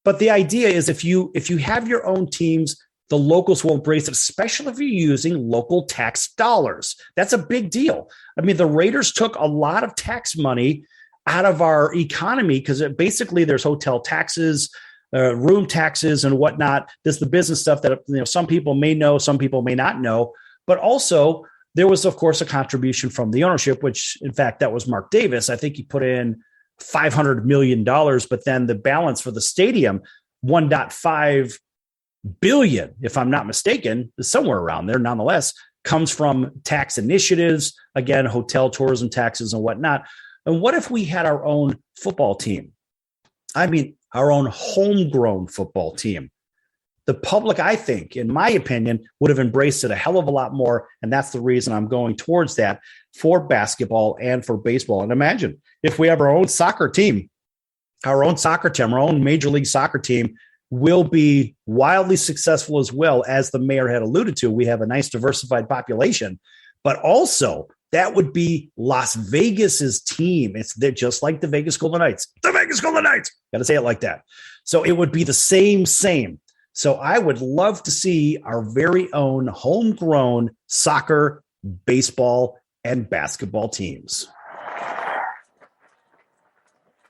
But the idea is if you have your own teams, the locals will embrace it, especially if you're using local tax dollars. That's a big deal. I mean, the Raiders took a lot of tax money out of our economy because basically there's hotel taxes, room taxes and whatnot. This is the business stuff that some people may know, some people may not know. But also there was, of course, a contribution from the ownership, which in fact, that was Mark Davis. I think he put in $500 million, but then the balance for the stadium, $1.5 billion, if I'm not mistaken, is somewhere around there. Nonetheless, comes from tax initiatives, again, hotel tourism taxes and whatnot. And what if we had our own football team? I mean, our own homegrown football team. The public, I think, in my opinion, would have embraced it a hell of a lot more. And that's the reason I'm going towards that for basketball and for baseball. And imagine if we have our own soccer team, our own Major League Soccer team will be wildly successful as well. As the mayor had alluded to, we have a nice diversified population, but also that would be Las Vegas's team. They're just like the Vegas Golden Knights. The Vegas Golden Knights. Got to say it like that. So it would be the same. So I would love to see our very own homegrown soccer, baseball, and basketball teams.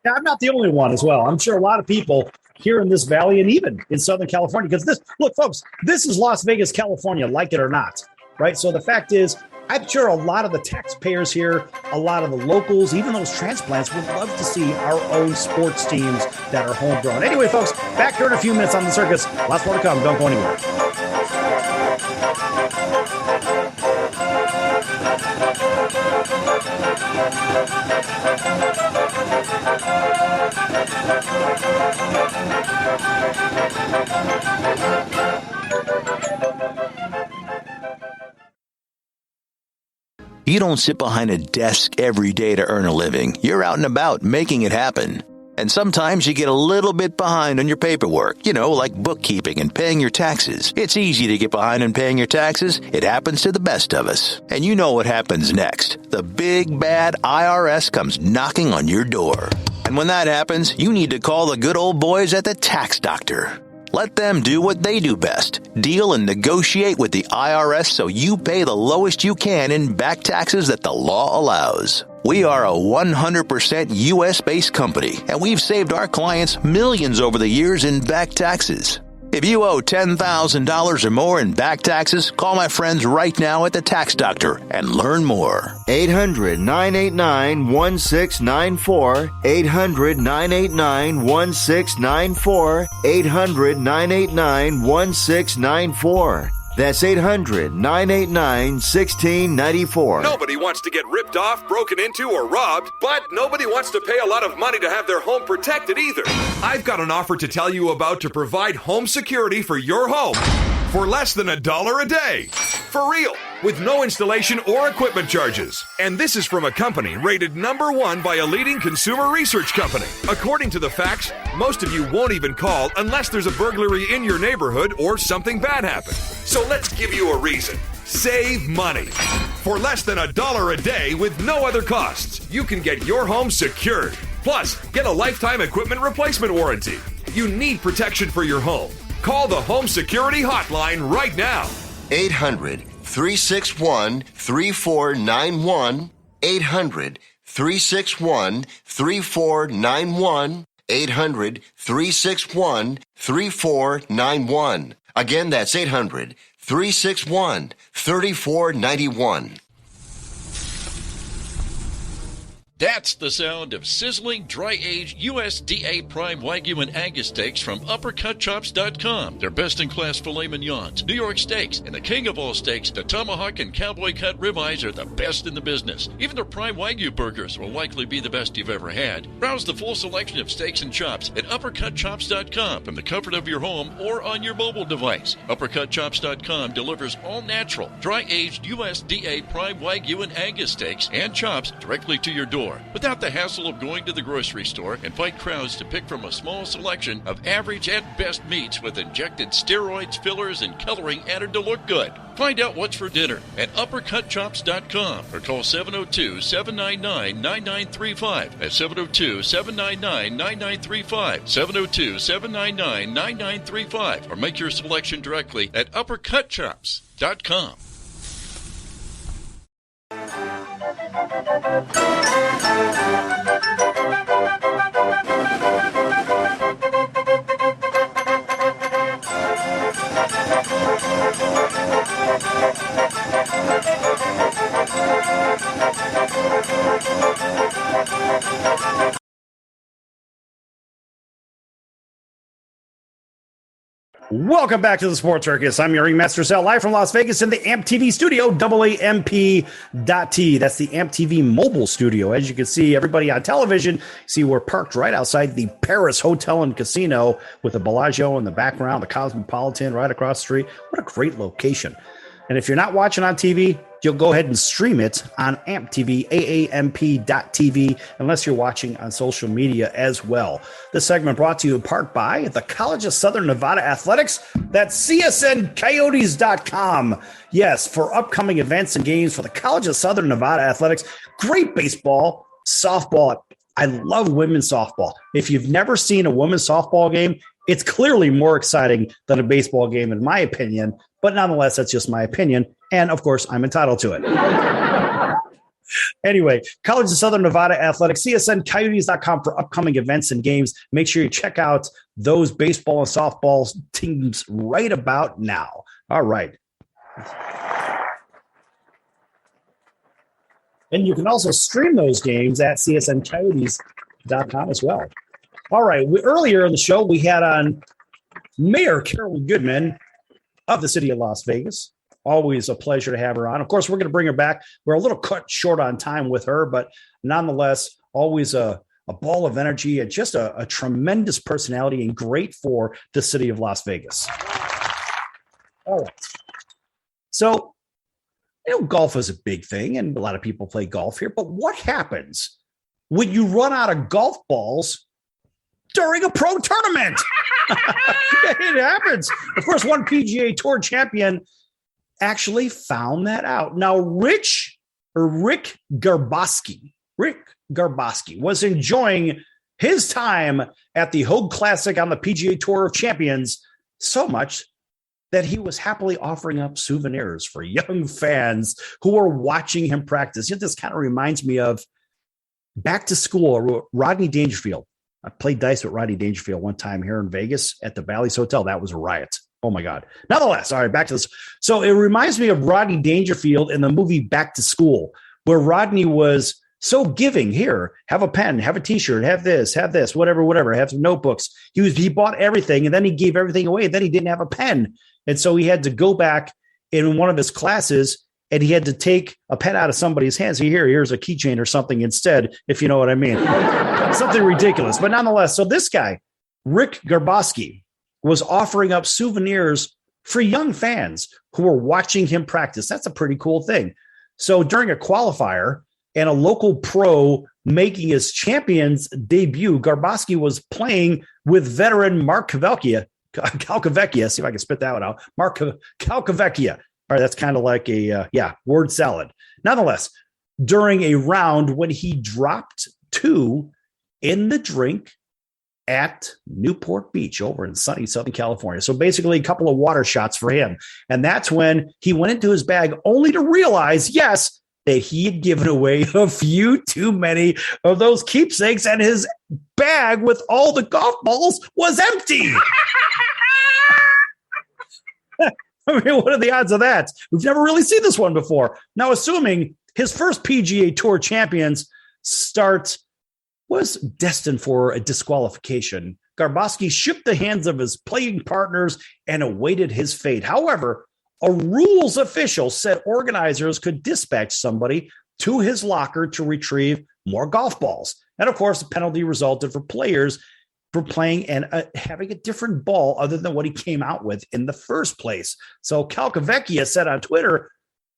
Now, I'm not the only one as well. I'm sure a lot of people here in this valley and even in Southern California, because look, folks, this is Las Vegas, California, like it or not, right? So the fact is, I'm sure a lot of the taxpayers here, a lot of the locals, even those transplants would love to see our own sports teams that are homegrown. Anyway, folks, back here in a few minutes on The Circus. Lots more to come. Don't go anywhere. You don't sit behind a desk every day to earn a living. You're out and about making it happen. And sometimes you get a little bit behind on your paperwork, like bookkeeping and paying your taxes. It's easy to get behind on paying your taxes. It happens to the best of us. And you know what happens next. The big bad IRS comes knocking on your door. And when that happens, you need to call the good old boys at the Tax Doctor. Let them do what they do best. Deal and negotiate with the IRS so you pay the lowest you can in back taxes that the law allows. We are a 100% U.S.-based company, and we've saved our clients millions over the years in back taxes. If you owe $10,000 or more in back taxes, call my friends right now at the Tax Doctor and learn more. 800-989-1694. 800-989-1694. 800-989-1694. That's 800-989-1694. Nobody wants to get ripped off, broken into, or robbed, but nobody wants to pay a lot of money to have their home protected either. I've got an offer to tell you about to provide home security for your home for less than $1 a day. For real, with no installation or equipment charges. And this is from a company rated #1 by a leading consumer research company. According to the facts, most of you won't even call unless there's a burglary in your neighborhood or something bad happened. So let's give you a reason. Save money. For less than $1 a day with no other costs, you can get your home secured. Plus, get a lifetime equipment replacement warranty. You need protection for your home. Call the Home Security Hotline right now. 800-361-3491. 800-361-3491. 800-361-3491. Again, that's 800-361-3491. That's the sound of sizzling, dry-aged USDA Prime Wagyu and Angus steaks from UpperCutChops.com. Their best-in-class filet mignons, New York steaks, and the king of all steaks, the tomahawk and cowboy cut ribeyes are the best in the business. Even their Prime Wagyu burgers will likely be the best you've ever had. Browse the full selection of steaks and chops at UpperCutChops.com from the comfort of your home or on your mobile device. UpperCutChops.com delivers all-natural, dry-aged USDA Prime Wagyu and Angus steaks and chops directly to your door, without the hassle of going to the grocery store and fight crowds to pick from a small selection of average and best meats with injected steroids, fillers, and coloring added to look good. Find out what's for dinner at UpperCutChops.com or call 702-799-9935. That's 702-799-9935. 702-799-9935. Or make your selection directly at UpperCutChops.com. Welcome back to the Sports Circus. I'm your Ringmaster Sal, live from Las Vegas in the AMP TV studio, AAMP.T. That's the AMP TV mobile studio. As you can see, everybody on television, see we're parked right outside the Paris Hotel and Casino with the Bellagio in the background, the Cosmopolitan right across the street. What a great location. And if you're not watching on TV, you'll go ahead and stream it on AMP TV, AAMP.TV, unless you're watching on social media as well. This segment brought to you in part by the College of Southern Nevada Athletics. That's CSNCoyotes.com. Yes, for upcoming events and games for the College of Southern Nevada Athletics. Great baseball, softball. I love women's softball. If you've never seen a women's softball game, it's clearly more exciting than a baseball game, in my opinion. But nonetheless, that's just my opinion. And, of course, I'm entitled to it. Anyway, College of Southern Nevada Athletics, CSNCoyotes.com for upcoming events and games. Make sure you check out those baseball and softball teams right about now. All right. And you can also stream those games at CSNCoyotes.com as well. All right. Earlier in the show, we had on Mayor Carolyn Goodman of the city of Las Vegas. Always a pleasure to have her on. Of course, we're going to bring her back. We're a little cut short on time with her, but nonetheless, always a ball of energy and just a tremendous personality and great for the city of Las Vegas. All right. So, golf is a big thing, and a lot of people play golf here, but what happens when you run out of golf balls during a pro tournament? It happens. Of course, one PGA Tour champion actually found that out. Now, Rick Garbosky was enjoying his time at the Hogue Classic on the PGA Tour of Champions so much that he was happily offering up souvenirs for young fans who were watching him practice. This kind of reminds me of back to school, Rodney Dangerfield. I played dice with Rodney Dangerfield one time here in Vegas at the Bally's Hotel. That was a riot. Oh, my God. Nonetheless, all right, back to this. So it reminds me of Rodney Dangerfield in the movie Back to School, where Rodney was so giving. Here, have a pen, have a T-shirt, have this, whatever, have some notebooks. He bought everything, and then he gave everything away, and then he didn't have a pen. And so he had to go back in one of his classes, and he had to take a pen out of somebody's hands. Here's a keychain or something instead, if you know what I mean. Something ridiculous. But nonetheless, so this guy, Rick Garbosky, was offering up souvenirs for young fans who were watching him practice. That's a pretty cool thing. So during a qualifier and a local pro making his champion's debut, Garbosky was playing with veteran Mark Calcavecchia. See if I can spit that one out. Mark Calcavecchia. All right, that's kind of like a, word salad. Nonetheless, during a round when he dropped 2 in the drink at Newport Beach over in sunny Southern California. So basically a couple of water shots for him. And that's when he went into his bag only to realize, yes, that he had given away a few too many of those keepsakes and his bag with all the golf balls was empty. I mean, what are the odds of that? We've never really seen this one before. Now, assuming his first PGA Tour Champions start was destined for a disqualification, Garbosky shook the hands of his playing partners and awaited his fate. However, a rules official said organizers could dispatch somebody to his locker to retrieve more golf balls. And of course, the penalty resulted for players for playing and having a different ball other than what he came out with in the first place. So Calcavecchia said on Twitter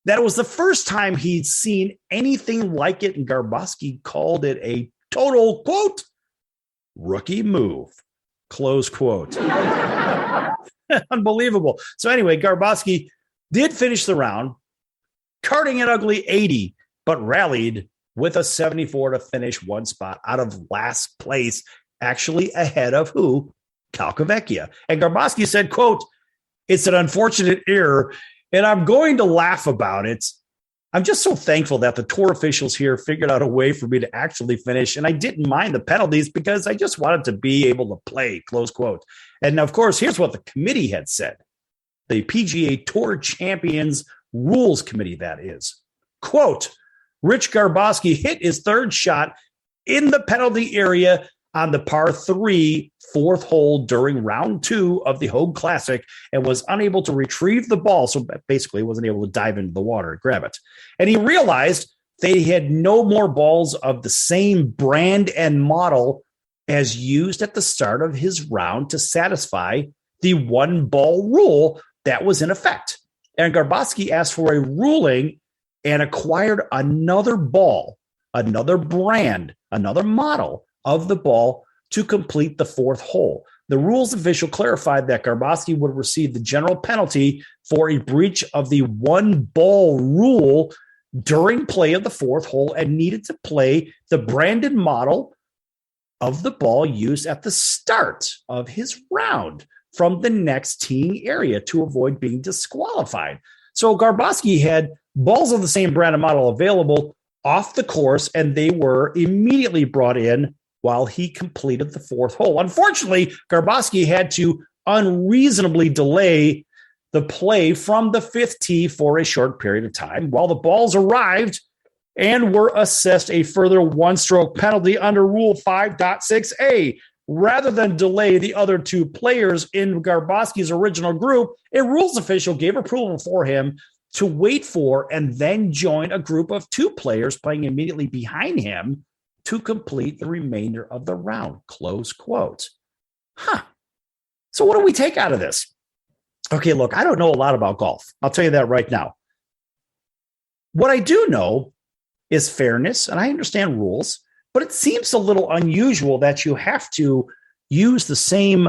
that it was the first time he'd seen anything like it, and Garbosky called it a total, quote, rookie move, close quote. Unbelievable. So anyway, Garbosky did finish the round, carting an ugly 80, but rallied with a 74 to finish one spot out of last place, actually ahead of who? Calcavecchia. And Garbosky said, quote, "It's an unfortunate error, and I'm going to laugh about it. I'm just so thankful that the tour officials here figured out a way for me to actually finish, and I didn't mind the penalties because I just wanted to be able to play," close quote. And of course, here's what the committee had said. The PGA Tour Champions Rules Committee, that is. Quote, "Rich Garbosky hit his third shot in the penalty area on the par 3 fourth hole during round 2 of the Hogue Classic and was unable to retrieve the ball. So basically wasn't able to dive into the water and grab it. And he realized they had no more balls of the same brand and model as used at the start of his round to satisfy the one ball rule that was in effect. And Garbowski asked for a ruling and acquired another ball, another brand, another model of the ball to complete the fourth hole. The rules official clarified that Garbowski would receive the general penalty for a breach of the one ball rule during play of the fourth hole and needed to play the branded model of the ball used at the start of his round from the next teeing area to avoid being disqualified. So Garbowski had balls of the same brand and model available off the course, and they were immediately brought in while he completed the fourth hole. Unfortunately, Garbowski had to unreasonably delay the play from the fifth tee for a short period of time while the balls arrived and were assessed a further one-stroke penalty under Rule 5.6a. Rather than delay the other two players in Garbowski's original group, a rules official gave approval for him to wait for and then join a group of 2 players playing immediately behind him to complete the remainder of the round. Close quote. So what do we take out of this? Okay, look, I don't know a lot about golf. I'll tell you that right now. What I do know is fairness, and I understand rules, but it seems a little unusual that you have to use the same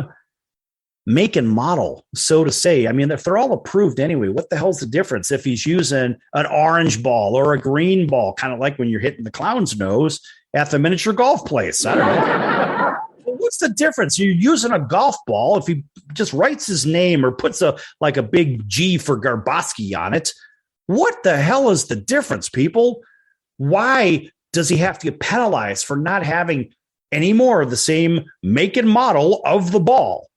make and model, so to say. I mean, if they're all approved anyway, what the hell's the difference if he's using an orange ball or a green ball, kind of like when you're hitting the clown's nose at the miniature golf place? I don't know. What's the difference? You're using a golf ball. If he just writes his name or puts a big G for Garbowski on it, what the hell is the difference, people? Why does he have to get penalized for not having any more of the same make and model of the ball?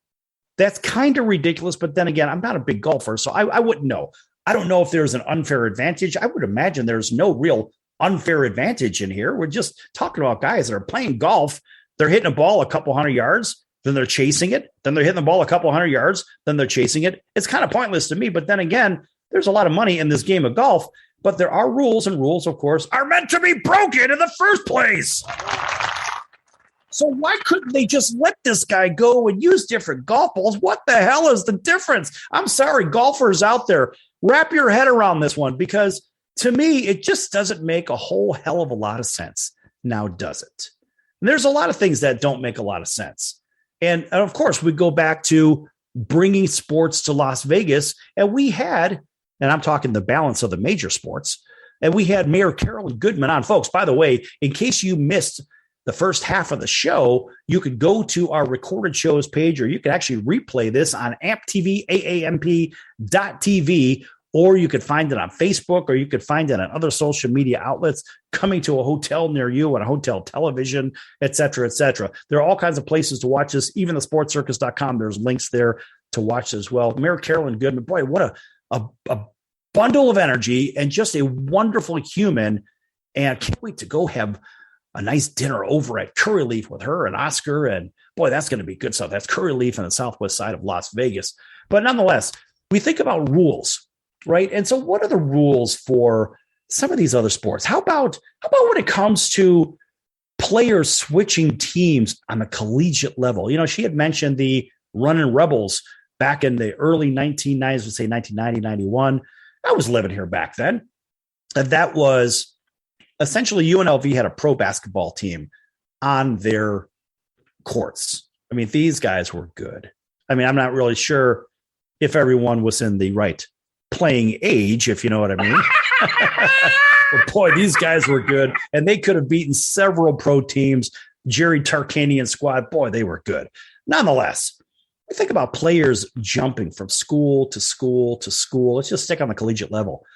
That's kind of ridiculous. But then again, I'm not a big golfer, so I wouldn't know. I don't know if there's an unfair advantage. I would imagine there's no real unfair advantage in here. We're just talking about guys that are playing golf. They're hitting a ball a couple hundred yards, then they're chasing it. Then they're hitting the ball a couple hundred yards, then they're chasing it. It's kind of pointless to me. But then again, there's a lot of money in this game of golf. But there are rules, and rules, of course, are meant to be broken in the first place. So why couldn't they just let this guy go and use different golf balls? What the hell is the difference? I'm sorry, golfers out there, wrap your head around this one, because to me, it just doesn't make a whole hell of a lot of sense. Now, does it? And there's a lot of things that don't make a lot of sense. And of course, we go back to bringing sports to Las Vegas, and we had, and I'm talking the balance of the major sports, and we had Mayor Carolyn Goodman on. Folks, by the way, in case you missed the first half of the show, you could go to our recorded shows page, or you can actually replay this on AmpTV, AAMP.tv, or you could find it on Facebook, or you could find it on other social media outlets, coming to a hotel near you on a hotel television, et cetera, et cetera. There are all kinds of places to watch this. Even the sportscircus.com, there's links there to watch as well. Mayor Carolyn Goodman, boy, what a bundle of energy and just a wonderful human. And I can't wait to go have a nice dinner over at Curry Leaf with her and Oscar. And boy, that's going to be good stuff. That's Curry Leaf on the southwest side of Las Vegas. But nonetheless, we think about rules, right? And so what are the rules for some of these other sports? How about when it comes to players switching teams on the collegiate level? You know, she had mentioned the Runnin' Rebels back in the early 1990s, would say 1990, 91. I was living here back then. And that was essentially UNLV had a pro basketball team on their courts. I mean, these guys were good. I mean, I'm not really sure if everyone was in the right playing age, if you know what I mean. But boy, these guys were good. And they could have beaten several pro teams. Jerry Tarkanian squad, boy, they were good. Nonetheless, we think about players jumping from school to school to school. Let's just stick on the collegiate level.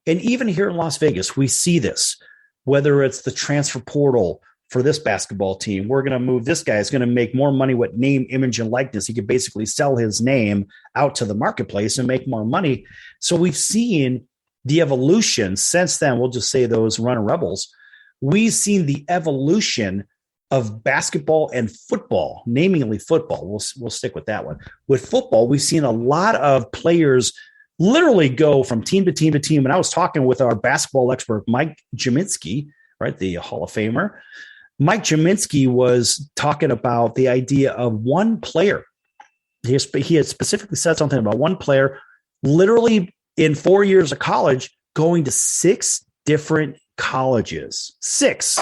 And even here in Las Vegas, we see this, whether it's the transfer portal for this basketball team. We're going to move this guy. Is going to make more money with name, image, and likeness. He could basically sell his name out to the marketplace and make more money. So we've seen the evolution since then. We'll just say those Runnin' Rebels. We've seen the evolution of basketball and football, namely football. We'll stick with that one. With football, we've seen a lot of players literally go from team to team to team. And I was talking with our basketball expert, Mike Jaminski, right, the Hall of Famer. Mike Jaminski was talking about the idea of one player. He had specifically said something about one player literally in 4 years of college going to 6 different colleges. 6.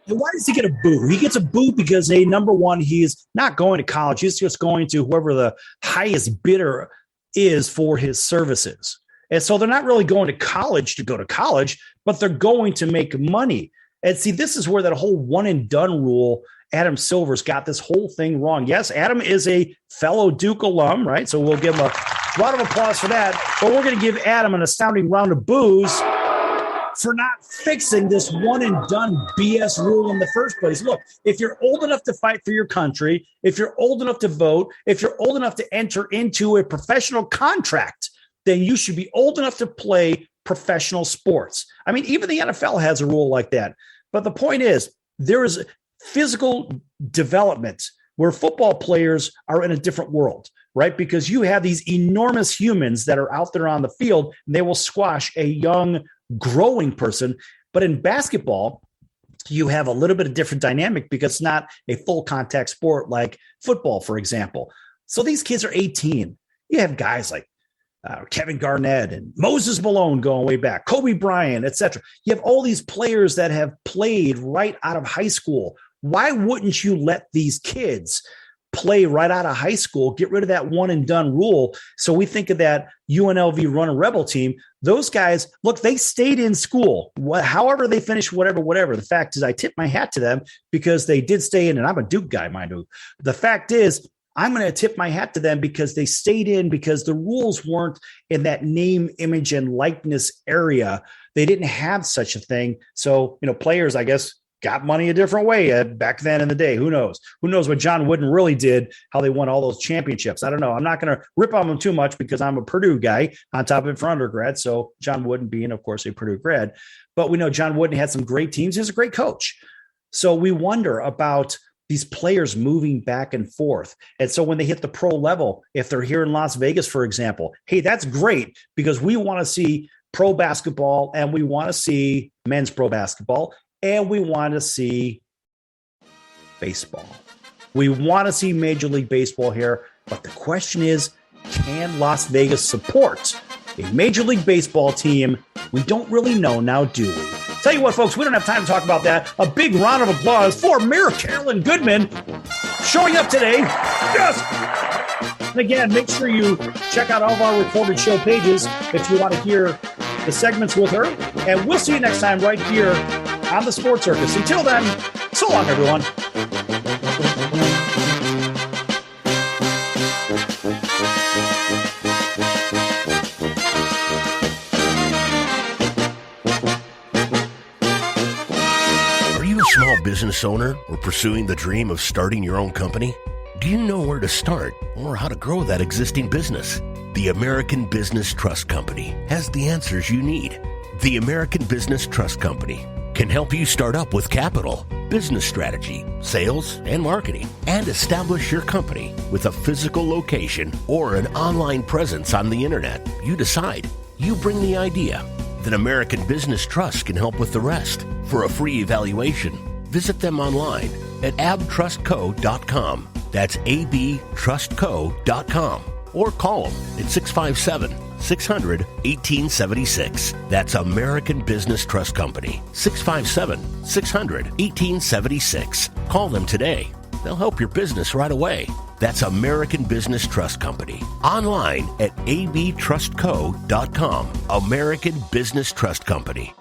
And why does he get a boo? He gets a boo because, number one, he's not going to college. He's just going to whoever the highest bidder is for his services. And so they're not really going to college to go to college, but they're going to make money. And see, this is where that whole one and done rule, Adam Silver's got this whole thing wrong. Yes, Adam is a fellow Duke alum, right? So we'll give him a round of applause for that. But we're going to give Adam an astounding round of boos for not fixing this one and done BS rule in the first place. Look, if you're old enough to fight for your country, if you're old enough to vote, if you're old enough to enter into a professional contract, then you should be old enough to play professional sports. I mean, even the NFL has a rule like that. But the point is, there is physical development where football players are in a different world, right? Because you have these enormous humans that are out there on the field, and they will squash a young, growing person. But in basketball, you have a little bit of different dynamic because it's not a full contact sport like football, for example. So these kids are 18. You have guys like Kevin Garnett and Moses Malone going way back, Kobe Bryant, etc. You have all these players that have played right out of high school. Why wouldn't you let these kids play right out of high school, get rid of that one and done rule? So we think of that UNLV Running Rebel team. Those guys, look, they stayed in school. However they finished, whatever. The fact is, I tip my hat to them because they did stay in, and I'm a Duke guy, mind you. The fact is, I'm going to tip my hat to them because they stayed in, because the rules weren't in that name, image, and likeness area. They didn't have such a thing. So, players, I guess, got money a different way back then in the day. Who knows? Who knows what John Wooden really did, how they won all those championships? I don't know. I'm not going to rip on them too much because I'm a Purdue guy on top of it for undergrad. So John Wooden being, of course, a Purdue grad. But we know John Wooden had some great teams. He was a great coach. So we wonder about these players moving back and forth. And so when they hit the pro level, if they're here in Las Vegas, for example, hey, that's great because we want to see pro basketball and we want to see men's pro basketball. And we want to see baseball. We want to see Major League Baseball here. But the question is, can Las Vegas support a Major League Baseball team? We don't really know now, do we? Tell you what, folks, we don't have time to talk about that. A big round of applause for Mayor Carolyn Goodman showing up today. Yes! And again, make sure you check out all of our recorded show pages if you want to hear the segments with her. And we'll see you next time right here on the Sports Circus. Until then, so long, everyone. Are you a small business owner or pursuing the dream of starting your own company? Do you know where to start or how to grow that existing business? The American Business Trust Company has the answers you need. The American Business Trust Company can help you start up with capital, business strategy, sales, and marketing, and establish your company with a physical location or an online presence on the internet. You decide. You bring the idea. Then American Business Trust can help with the rest. For a free evaluation, visit them online at abtrustco.com. That's abtrustco.com. Or call them at 657-600-1876. That's American Business Trust Company. 657-600-1876. Call them today. They'll help your business right away. That's American Business Trust Company. Online at abtrustco.com. American Business Trust Company.